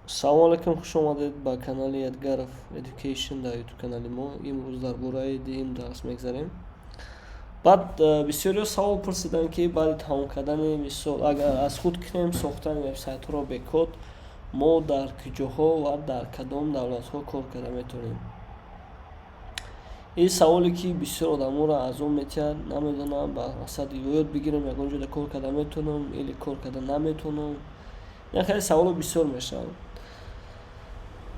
салому алейкум, хуш омадед ба канали Edgarov Education дар YouTube канали мо. Имрӯз дар бораи дим дарс мегзарем. Баъд бисёриҳо савол пурсидан ки баъди тамом кардани мисол агар аз худ кунем сохтани вебсайтҳоро бе код, мо дар куҷоҳо ва дар кадом давлатҳо кор карда метавонем. ин саволе ки бисёр одаморо азоб метиҳад, намедонам ба мақсади ёд бигирам ягон ҷода кор карда метавонам или кор карда наметавонам. ин хеле саволо бисёр мешавад.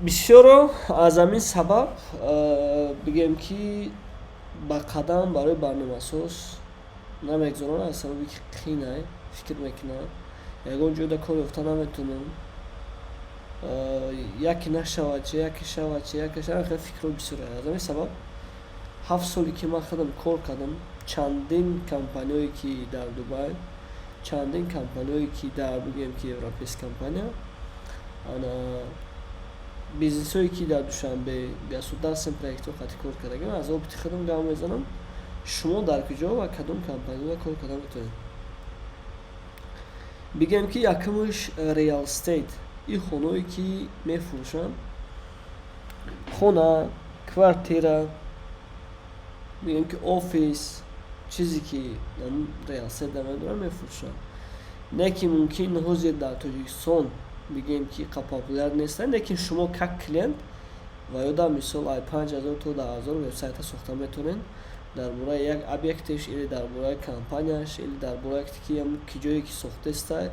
Бисёро аз ҳамин сабаб бигем ки ба қадам барои барномасоз намегзоранд, аз сабаби ки қиинай фикр мекунанд, ягон ҷода кор ёфта наметавонам, яке нашавад чи яке шавад чи яке шавад, хеле фикрҳои бисёр. Аз ҳамин сабаб 7 соле ки ман худам кор кардам, чандин компаниҳое ки дар Дубай, чандин компаниҳое ки дар бигем ки европейски компания, бизнесҳое ки дар Душанбе государственный проектҳо қатъи кор кардагам, аз опити худам гап мезанам. Шумо дар куҷо ва кадом компания кор карда метавонед? Бигем ки якумаш real estate, ин хонаҳое ки мефурӯшанд, хона, квартира, бигем ки офис, чизе ки real estate дар медорад мефурӯшанд. Не ки мумкин ҳозир дар Тоҷикистон бигем ки популяр нестанд, лекин шумо как клиент ва ёда мисол ай 5000 то 10000 вебсайта сохта метавонед дар бораи як объектиш или дар бораи компанияш или дар бораи ки ҷое ки сохтаста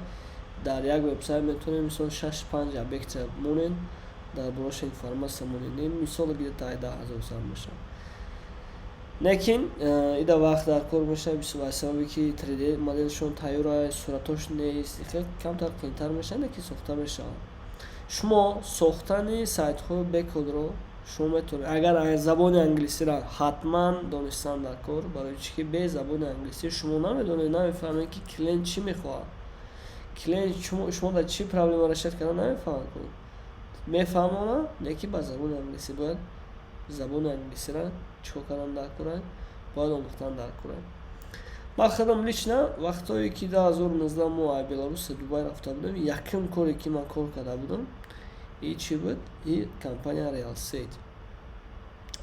дар як вебсайт метавонед мисол 6-5 объекта монед дар борааш информация монед. Мисол где-то 10000 сар мешавад. Лекин ида вақт дар кор мешавад бисёр сабаби ки 3D моделшон тайёра, суратош нест, хеле камтар қиинтар мешавад, лекин сохта мешавад. Шумо сохтани сайтҳои бе кодро шумо метавонед, агар аз забони англисиро ҳатман донистан дар кор, барои чи ки бе забони англиси шумо намедонед, намефаҳмед ки клиент чӣ мехоҳад. Клиент шумо дар чӣ проблема расҳед карда намефаҳмад. Мефаҳмонад, лекин ба забони англиси бояд забони англисиро чикор кардан дар кора, бояд омӯхтан дар кора. Ман худам лично вақтое ки 2019 мо аз Беларуси Дубай рафта будам, якум коре ки ман кор карда будам, ин чи буд? Ин компания Real Estate.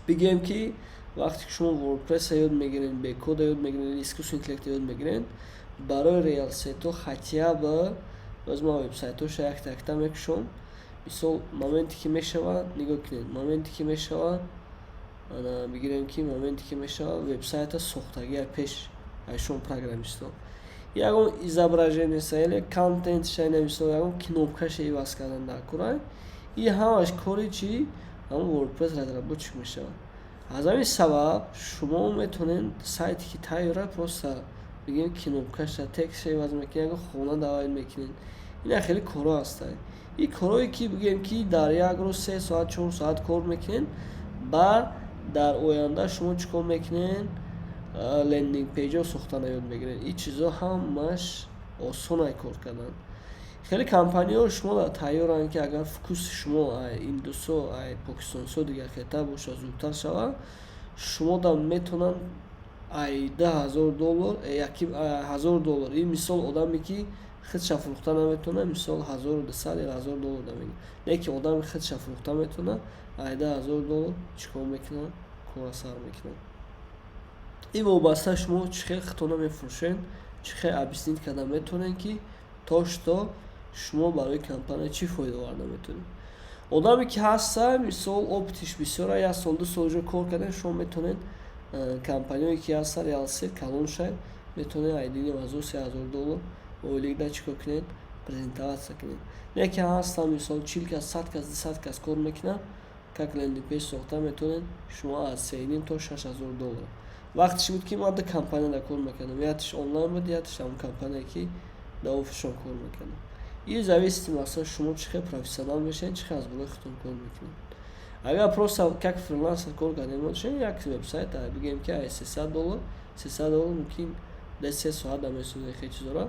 Бигем ки вақте ки шумо WordPress ёд мегиред, бе кода ёд мегиред, искусствени интеллект ёд мегиред, барои Real Estate хотя бы боз ман вебсайтоша якта мекушам. Мисол моменте ки мешавад, нигоҳ кунед, моменте ки мешавад, бигирем ки моменте ки мешавад вебсайта сохтагия пеш шумо программистон ягон изображениеса или контент шайна мисол ягон кнопкаша иваз кардан дар кора, ин ҳамаш кори чи ҳамон WordPress разработчик мешавад. аз ҳамин сабаб шумо метавонед сайте ки тайёра просто бигем кнопкаша текстша иваз мекунед, ягон хона давайд мекунед. ин хеле коро ҳастад. ин корое ки бигем ки дар як рӯз 3 соат 4 соат кор мекунед, баъд дар оянда шумо чӣ кор мекунед? Лендинг пейҷо сохтана ёд мегиред. ин чизо ҳамаш осонай кор кардан. хеле компаниҳо шумо дар тайёранд ки агар фокуси шумо ай индусо ай покистонсо дигар хета боша зудтар шавад, шумо дар метавонанд ай $10,000 $1,000. ин мисол одаме ки худша фурӯхта наметавонад, мисол $1200 или $1000 дамегирад, лекин одаме худша фурӯхта метавонад, ай $10,000 чикор мекунад? Кора сар мекунад. ин вобаста шумо чӣ хел хитона мефурӯшед, чӣ хел объяснить карда метавонед ки то что шумо барои компания чӣ фоида оварда метавонед. одаме ки ҳаста мисол опитиш бисёра 1 сол 2 сол ҷо кор кардан, шумо метавонед компаниҳое ки ҳаста Real Estate калоншай метавонед ай $2,000-3,000 оилида чикор кунед? Презентация кунед. лекин ҳаста мисол 40 кас 100 кас 200 кас кор мекунад, как лендинг пейҷ сохта метавонед шумо аз $3,500 то $6,000. вақтиш буд ки ман ду компанияда кор мекардам, якиш онлайн буд, якиш ҳамон компания ки дар офисшон кор мекардам. ин зависит масалан шумо чӣ хел профессионал мешавед, чӣ хел аз болои худтон кор мекунед. агар просто как фрилансер кор кардем бошед, як вебсайт бигем ки ай $300 мумкин 3 соат намесозед хеҷ чизора,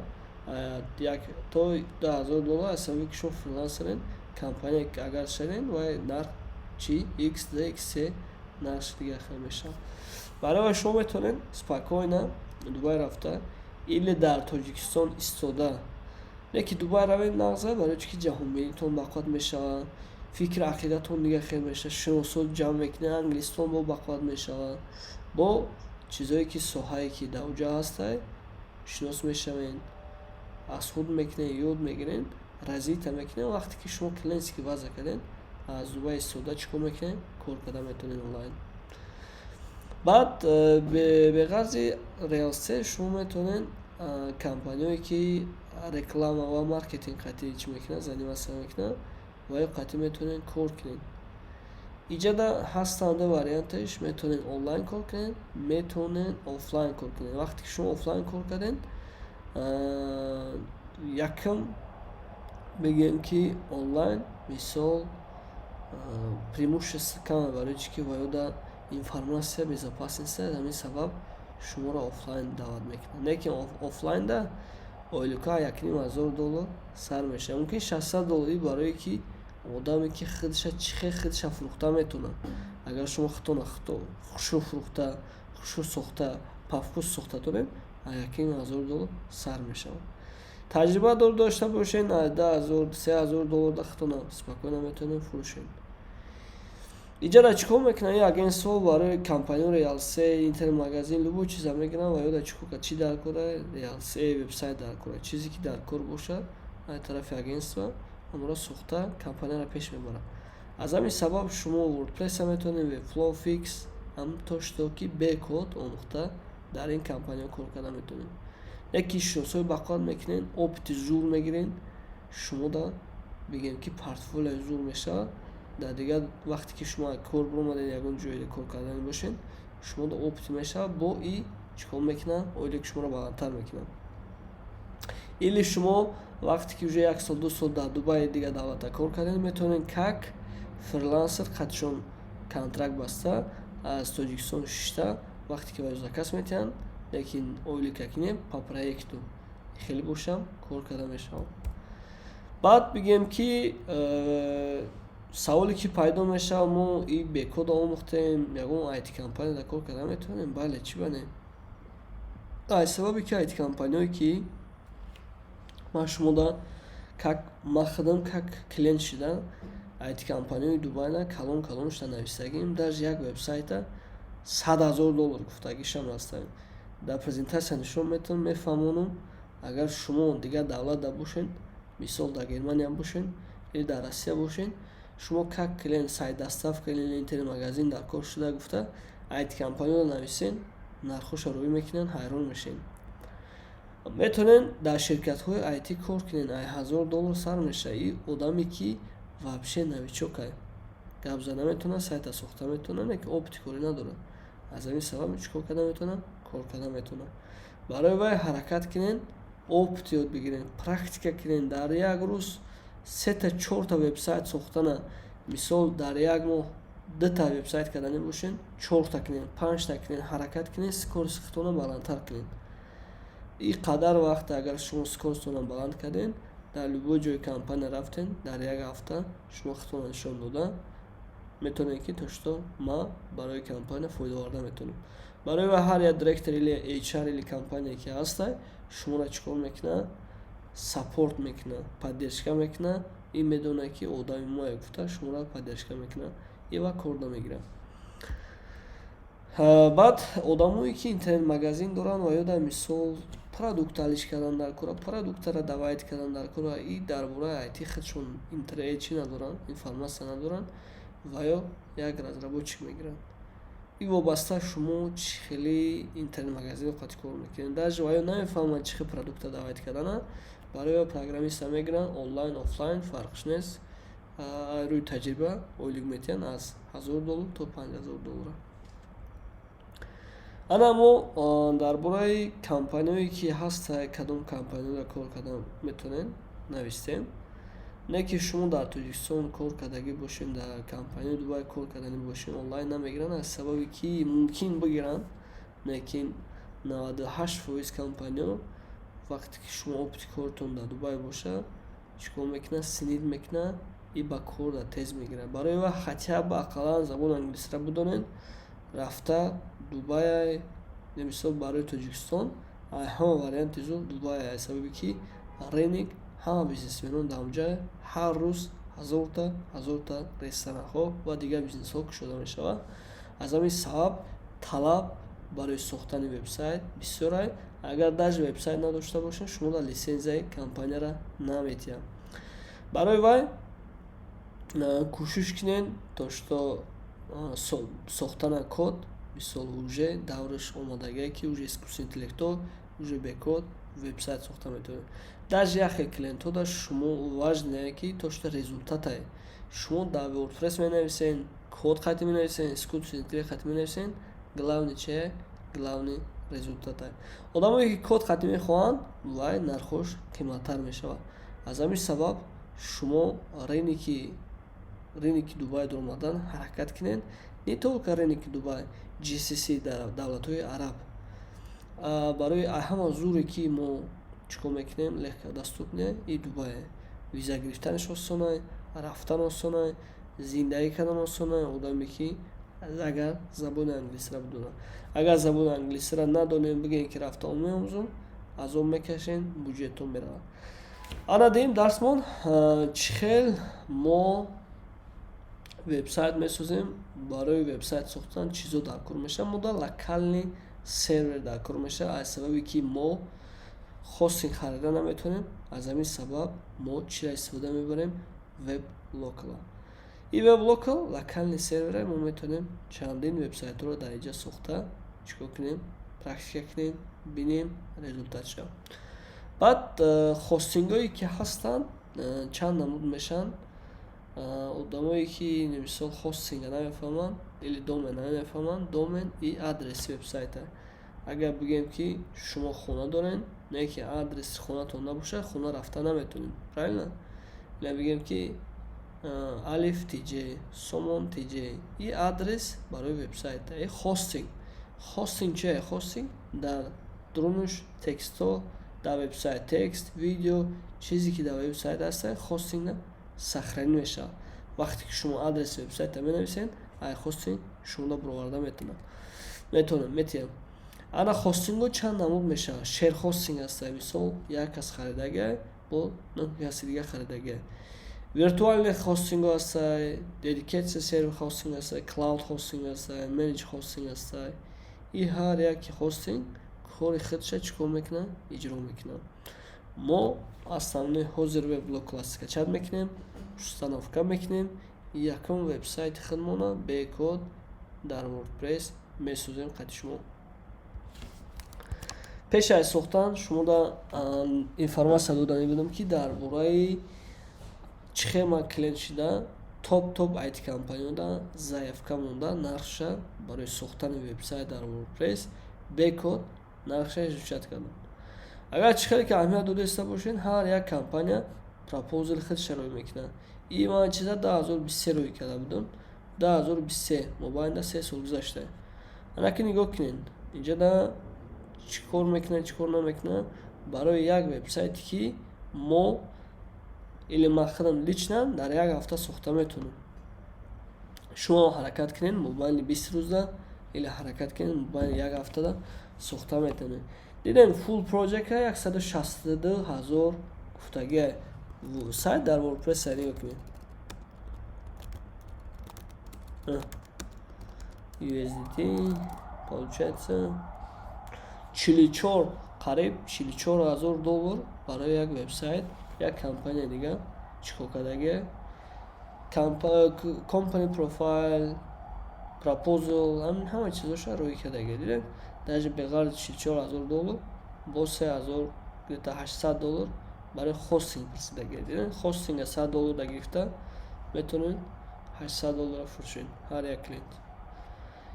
як то $10,000 аз сабаби ки шумо фрилансеред, компания агар шавед вай нарх чи x x нарх дигар хел мешавад. барои шумо метавонед спокойно Дубай рафта или дар Тоҷикистон истода леки Дубай равед нағза барои чи ки ҷаҳонбинитон бақувват мешавад, фикр ақидатон дига хел мешавад, шиносот ҷамъ мекунед, англистон бо бақувват мешавад, бо чизое ки соҳае ки дар оҷа ҳастай шинос мешавед, аз худ мекунед, ёд мегиред, развита мекунед. Вақте ки шумо клиентски вазъ кардед, аз Дубай истода чикор мекунед, кор карда метавонед онлайн. баъд беғарзи реалстет шумо метавонед компаниое ки реклама ва маркетинг қатъи чӣ мекунад, заниматсия мекунад, ва ё қатъи метавонед кор кунед. Иҷада ҳастанд ду варианташ, метавонед онлайн кор кунед, метавонед офлайн кор кунед. Вақте ки шумо офлайн кор кардед, якам бигем ки онлайн мисол преимущество каме, барои чӣ ки ваёда информация безопасность аст, ҳамин сабаб шуморо офлайн даъват мекунад. Лекин офлайнда ойлука $1,500 сар мешавад. Мумкин $600 барое ки одаме ки худша фурӯхта метавонад. Агар шумо худтона хушро фурӯхта, хушро сохта, пафпӯс сохта доред, $1,500 сар мешавад. таҷриба дошта бошед, $2,000 $3,000 да худтона спокойно метавонед фурӯшед. иҷада чикор мекунад? Агентство барои компанияи реалсе, интернет-магазин любой чиза мегиранд ва ёда чикор кард, чӣ дар кора, реалсе вебсайт дар кора, чизе ки дар кор бошад, аз тарафи агентство амро сохта компанияро пеш мебарад. аз ҳамин сабаб шумо wordpress метавонед, webflow fix ҳамто шуто ки бекод омӯхта дар ин компания кор карда метавонед. яки шиносои бақувват мекунед, опити зур мегиред, шумо да бигем ки портфолиои зур мешавад. дар дигар вақте ки шумо кор биромадед, ягон ҷойде кор кардани бошед, шумо да опити мешавад, бо и чикор мекунад, оиле ки шуморо баландтар мекунад. или шумо вақте ки уже 1 сол 2 сол дар Дубай дига давлата кор кардед, метавонед как фрилансер қатшон контракт баста аз Тоҷикистон шишта, вақте ки вай заказ метиҳанд, лекин оиле какине по проекту хеле бошам кор карда мешавад. баъд бигем ки саволе ки пайдо мешавад, мо и бекода омӯхтем, ягон IT компания да кор карда метавонем? Бале, чӣ бане? аз сабаби ки IT компаниое ки ман шумо да ман худам как клиент шуда IT компанияи Дубайна калон-калоншда нависагим, даже як вебсайта $100,000 гуфтагишам растаем. дар презентация нишон метавонам, мефаҳмонам. агар шумо дигар давлатда бошед, мисол дар Германия бошед или дар Россия бошед, шумо как клиент сайт доставка или интернет-магазин дар кор шуда гуфта IT компанияро нависен, нархоша рӯй мекунен, ҳайрон мешен. метавонен дар ширкатҳои IT кор кунен, $1,000 сар мешавад. и одаме ки вообще новичока, гап зада метавонад, сайта сохта метавонад, лекин опити корӣ надорад. аз ҳамин сабаб чикор карда метавонад, кор карда метавонад. барои вай ҳаракат кунен, опит ёд бигирен, практика кунен. дар як рӯз 3-4 вебсайт сохтана, мисол дар як моҳ 2 вебсайт кардани бошен, 4 кунен, 5 кунен, ҳаракат кунен, скороститона баландтар кунен. и қадар вақт агар шумо скоростона баланд карден, дар любой ҷои компания рафтен, дар як ҳафта шумо худтона нишон дода метавонед ки то што ма барои компания фоидаоварда метавонам. барои ҳар як директор или HR или компания ки ҳастай, шуморо чикор мекунад, саппорт мекунад, поддержка мекунад. и медонад ки одами моя гуфта шуморо поддержка мекунад и ва корда мегирад. баъд одамое ки интернет-магазин доранд ва ёда мисол продукт алиш кардан дар кора, продуктара давайт кардан дар кора, и дар бораи IT худшон интернет надоранд, информация надоранд ва ё як разработчик мегиранд. и вобаста шумо чӣ хели интернет-магазин қати кор мекунед, даже ва ё намефаҳмад чӣ хел продукта давайт кардана, барои программиста мегиранд, онлайн офлайн фарқш нест. рӯи таҷриба ойлик метиҳанд аз $1,000 то $5,000. ана мо дар бораи компаниое ки ҳаста, кадом компаниро кор карда метавонем навистем. не ки шумо дар Тоҷикистон кор кардагӣ бошед, дар компанияи Дубай кор кардани бошед, онлайн намегиранд, аз сабаби ки мумкин бигиранд, лекин 98% компания вақте ки шумо опити кортон дар Дубай бошад, чикор мекунад, синид мекунад и ба кор да тез мегирад. барои ва хотя бы ақаллан забони англисиро бидонед, рафта Дубай мисол барои Тоҷикистон ҳама варианти зуд Дубай, аз сабаби ки рынок ҳама бизнесменон дар онҷа ҳар рӯз ҳазорта ресторанҳо ва дигар бизнесҳо кушода мешавад. аз ҳамин сабаб талаб барои сохтани вебсайт бисёрай. агар даже вебсайт надошта бошед, шумо дар лисензияи компанияра наметиҳад. барои вай кӯшиш кинед то што сохтана код мисол уже давраш омадагие ки уже искусствени интеллекту уже бекод вебсайт сохта метавонед. даже яхе клиентода шумо важне ки то што результате шумо дар WordPress менависен, код хати менависен, искусствени интеллект хати менависен, главни че главни результате. одамое ки код хати мехоҳанд вай нархош қиматтар мешавад. аз ҳамин сабаб шумо рынки Дубай омадан ҳаракат кинед. не толика рынки Дубай, GCC давлатҳои араб. барои ҳама зуре ки мо чикор мекунем легка доступне и Дубай. виза гирифтанаш осонай, рафтан осонай, зиндагӣ кардан осонай. одаме ки агар забони англисиро бидонад. агар забони англисиро надонем, бигӯем ки рафтан меомӯзам, азоб мекашем, буҷетон меравад. ана дем дарсмон чӣ хел мо вебсайт месозем. барои вебсайт сохтан чизо дар кор мешавад. мо дар локални сервер дар кор мешавад. аз сабаби ки мо хостинг харида наметавонем, аз ҳамин сабаб мо чиро истифода мебарем? веб локал. и веб локал локални сервера мо метавонем чандин вебсайтҳоро дар инҷа сохта чикор кунем, практика кунем, бинем результатшо. баъд хостингҳое ки ҳастанд чанд намуд мешаванд. одамое ки мисол хостинга намефаҳманд или домена намефаҳманд, домен и адреси вебсайта. агар бигӯем ки шумо хона доред, не ки адреси хонатон набошад, хона рафта наметавонед, правильно? ила бигӯем ки алиф tj сомон tj и адрес барои вебсайта. и хостинг чие? хостинг дар дурунуш текстҳо дар вебсайт, текст, видео, чизе ки дар вебсайт аста, хостинга сахранӣ мешавад. вақте ки шумо адреси вебсайта менависед, ай хостинг шуморо бароварда метавонад. ана хостингҳо чанд намуд мешавад. шер хостинг аста, мисол як кас харидагия бо каси дигар харидагия. виртуальный хостинг аста, dedicated server хостинг аста, cloud хостинг аста, managed хостинг аста. и ҳар яки хостинг кори худша чикор мекунад, иҷро мекунад. мо основной ҳозир веб локал скачат мекунем, установка мекунем, якум вебсайти худмона бекод дар WordPress месозем қати шумо. пеш аз сохтан шумода информация дода будам ки дар бораи чӣ хел ман клиент шуда топ IT компанияда заявка монда нақша барои сохтани вебсайт дар WordPress бекод нақша изучат кардам. агар чӣ хеле ки аҳамият дода иста бошед, ҳар як компания пропозали худша рӯй мекунад. и ман чиза 2023 рӯй карда будам. 2023 мобайнда 3 сол гузашта. ана ки нигоҳ кунед, инҷа да чикор мекунад, чикор намекунад. барои як вебсайте ки мо или ман худам лично дар як ҳафта сохта метавонам. шумо ҳаракат кунед мобайни 20 рӯзда или ҳаракат кунед мобайни як ҳафтада сохта метавонед. дидем full project 162,000 гуфтагия сайт дар WordPress нигоҳ кунед. USDT получается 44 қариб 44,000 доллар барои як вебсайт. як компания дига чикор кардагия company profile, proposal, ҳама чизоша рӯй кардагия. дидем даже беғарзи 44,000 доллар бо 3,000 где-то 800 доллар барои хостинг присидагия. дидем хостинга 100 доллар да гирифта метавонед 800 доллар фурӯшед ҳар як клиент.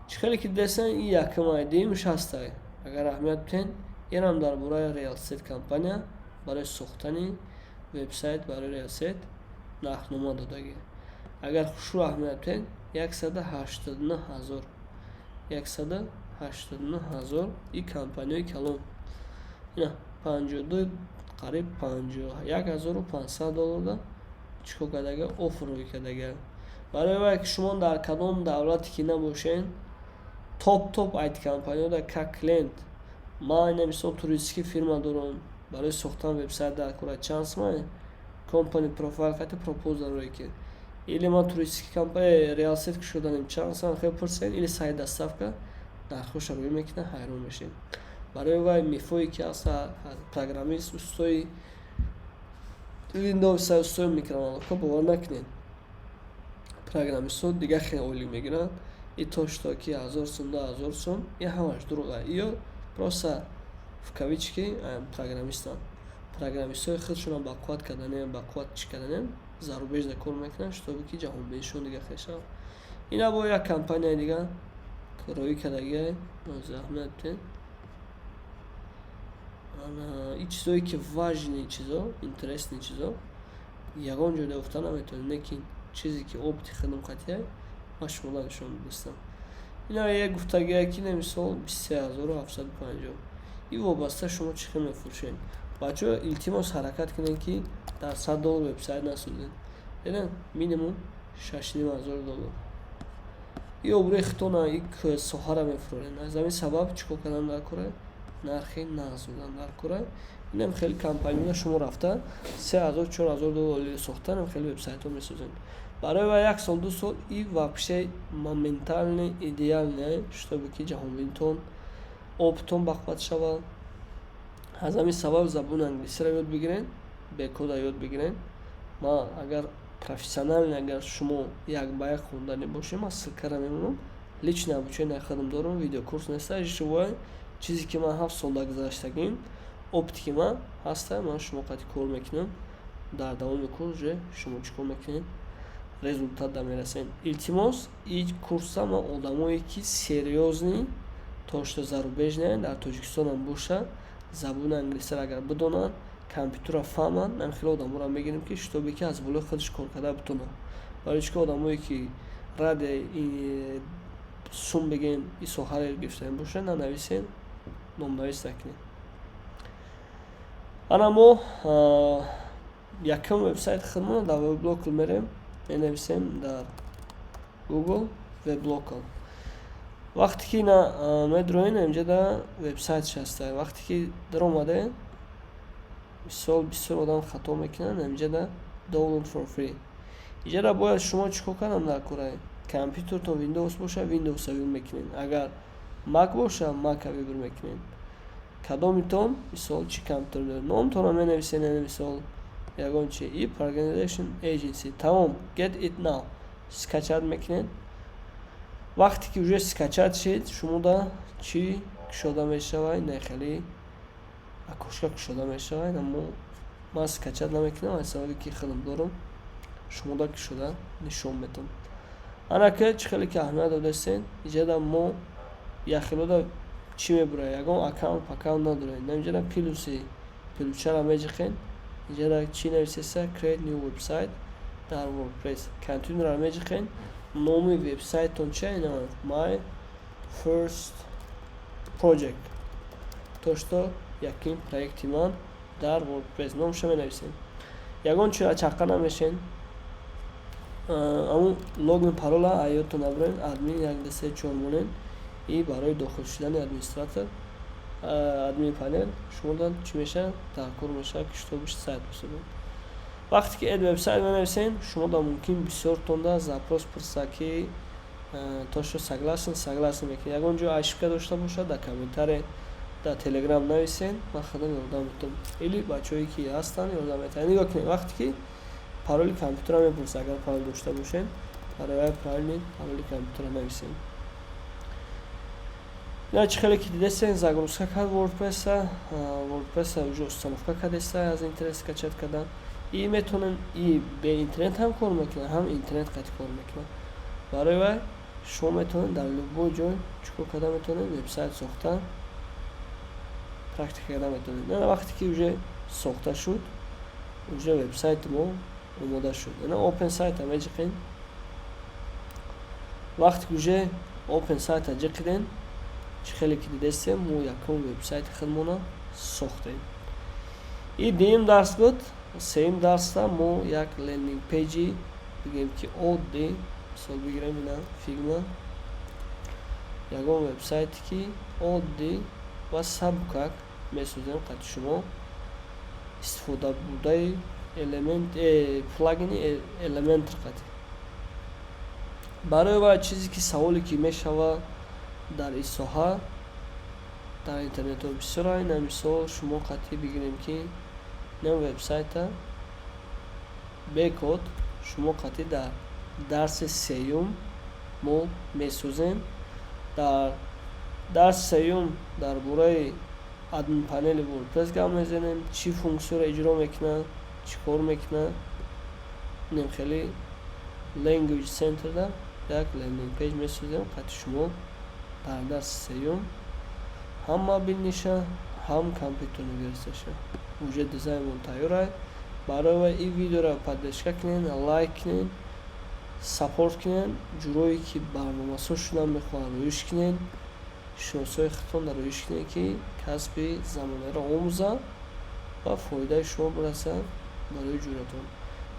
чӣ хеле ки дидесен и якум айдимш ҳастай. агар аҳамият битен инам дар бораи real estate компания барои сохтани вебсайт барои real estate нархнома додагия. агар хушрӯ аҳамият битен 189,000 и компанияи калон ина 52 қариб 51,500 долларда чикор кардагия оффер рӯй кардагия. барои вай ки шумо дар кадом давлате ки набошед топ IT компанияда как клиент, ман мисол туристический фирма дорам барои сохтан вебсайт дар кора чанс ман компани профайл қайта пропозал рӯе ки или ман туристический компания реалсет шуданем чанд сан хел пурсен или сайт доставка нархоша рӯй мекунад ҳайрон мешед. Барои вай мифое ки аста программист устои Windows устои микроволновка бовар накунед. Программистҳо дига хеле олӣ мегиранд. И то что ки 1000 сум 2000 сум и ҳамаш дурӯға. Ё просто в кавички программистан. Программистҳои худшонро бақувват карданем, бақувват чӣ карданем зарубежда кор мекунанд, чтобы ки ҷаҳонбинишон дига хеле шавад. Ина бо як компания дига рӯй кардагиай заҳмат битен. И чизое ки важные чизо, интересные чизо ягон ҷода гуфта наметавонем, лекин чизе ки опити худам қатияй машғула нишон дистам. Ина як гуфтагиай ки мисол 23750 и вобаста шумо чӣ хел мефурӯшед. Бачаҳо илтимос ҳаракат кунед ки дар $100 вебсайт насозед. Бинед минимум $6500. И обрехтона ик соҳара мефурӯшед. Аз ҳамин сабаб чӣ кор кардан дар кора нархи нағзодан дар кора. Инам хеле компанияҳо шумо рафта $3000-4000 сохтан хеле вебсайтҳо месозанд. Барои ва як сол 2 сол и вообще моментально идеальное, чтобы ки ҷаҳонбинтон опитон бақувват шавад. Аз ҳамин сабаб забони англисиро ёд бигирен, бекода ёд бигирен. Ма агар профессионально агар шумо як ба як хондани бошем, аз ссилкаро мемонам. Личное обучение худам дорам, видеокурс неста живое. Чизе ки ман 7 сол гузаштагим, опити ки ман ҳаста, ман шумо қати кор мекунам. Дар давоми курс же шумо чӣ кор мекунед? Результат да мерасед. Илтимос и курса ман одамое ки серьёзни то что зарубежные дар Тоҷикистон ам боша, забони англисиро агар бидонанд, компютера фаҳманд, ман хеле одаморо мегирем ки чтобы ки аз болои худаш кор карда битонад. Барои чӣ ки одамое ки ради сум бигем и соҳаро гирифтаем бошанд, нанависен, номнавис накунед. Ана мо якум вебсайт худмон дар веблокл мерем, менависем дар Google веблокл. Вақте ки медроем инҷода вебсайтш ҳаста. Вақте ки даромаде мисол бисёр одам хато мекунанд инҷода download for free. Инҷода бояд шумо чӣ кор кардам дар кора компютертон Windows боша, Windows-а вибр мекунед. Агар Mac боша, Mac-а вибр мекунед. Кадомитон мисол чӣ компютер доред, номтонро менависед, мисол ягон чи и Organization Agency. Тамом, get it now. Скачат мекунед. Вақте ки уже скачат шид, шумо да чӣ кушода мешавад, не хеле акошка кушода мешавад, аммо ман скачат намекунам, аз сабаби ки худам дорам, шумо да кушода нишон метавонед. Ана ки чӣ хеле ки аҳамият додастед, инҷода мо яхелода чӣ мебурад, ягон аккаунт надоред. Инҷода плюси плюсчара меҷиқед. Инҷода чӣ нависеса create new website дар WordPress. Континуро меҷиқед. Номи вебсайтон чия? My first project. То что якин проекти ман дар WordPress номша менависед. Ягон чиро чақа намешед. Амун логин парола аётон набуред, админ 1-2-3-4 монед и барои дохил шудани администратор админ панел шумо дар чӣ меша таркор меша ки што биш сайт бисобед. Вақте ки эд вебсайт менависед, шумо да мумкин бисёртон да запрос пурса ки то што согласен мекунед. Ягон ҷо ошибка дошта бошад, дар комментария дар Telegram нависед, ман худам ёрдам метавонам. Или бачаҳое ки ҳастанд ёрдам метавонанд. Нигоҳ кунед, вақте ки пароли компютера мепурсад, агар парол дошта бошед, барои пароли компютера нависед. Я чӣ хеле ки дидестен, загрузка кард WordPress-а уже установка кардеста аз интернет скачат кардан. И метавонем и бе интернет ҳам кор мекунад, ҳам интернет қати кор мекунад. Барои вай шумо метавонед дар любой ҷой чӣ кор карда метавонед вебсайт сохта, практика карда метавонед. Вақте ки уже сохта шуд, уже вебсайти мо омода шуд. Open сайта меҷиқед. Вақте ки уже open сайта ҷиқиден, чӣ хеле ки дидестем, мо якум вебсайти худмона сохтем. И дуюм дарс буд. Сеюм дарста мо як лендинг пейҷи бигем ки оддӣ, мисол бигирем ина фигма, ягон вебсайте ки оддӣ ва сабукак месозем, қати шумо истифода бурдаи плагини Elementor қатӣ. барои ва чизе ки саволе ки мешава дар ин соҳа дар интернетҳо бисёр ина мисол шумо қатӣ бигирем ки нем вебсайта бекод шумо қатӣ дар дарси сеюм мо месӯзем. дар дарси сеюм дар бораи админ панели WordPress гап мезанем, чӣ функсияро иҷро мекунад, чӣ кор мекунад. нем хеле language center да як лендинг пейҷ месӯзем қатӣ шумо дар дарси сеюм ҳам мобил ниша ҳам компютер навигасияша уже дизайнмон тайёр аст. барои ва ин видеоро поддержка кунед, лайк кунед, саппорт кунед. ҷурое ки барномасошуда мехоҳанд рӯиш кунед, шиносои худтонро рӯиш кунед ки касби замонаро омӯзад ва фоидаи шумо бирасад барои ҷуроятон.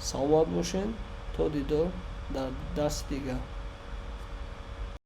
саломат бошед, то дидор дар дарси дигар.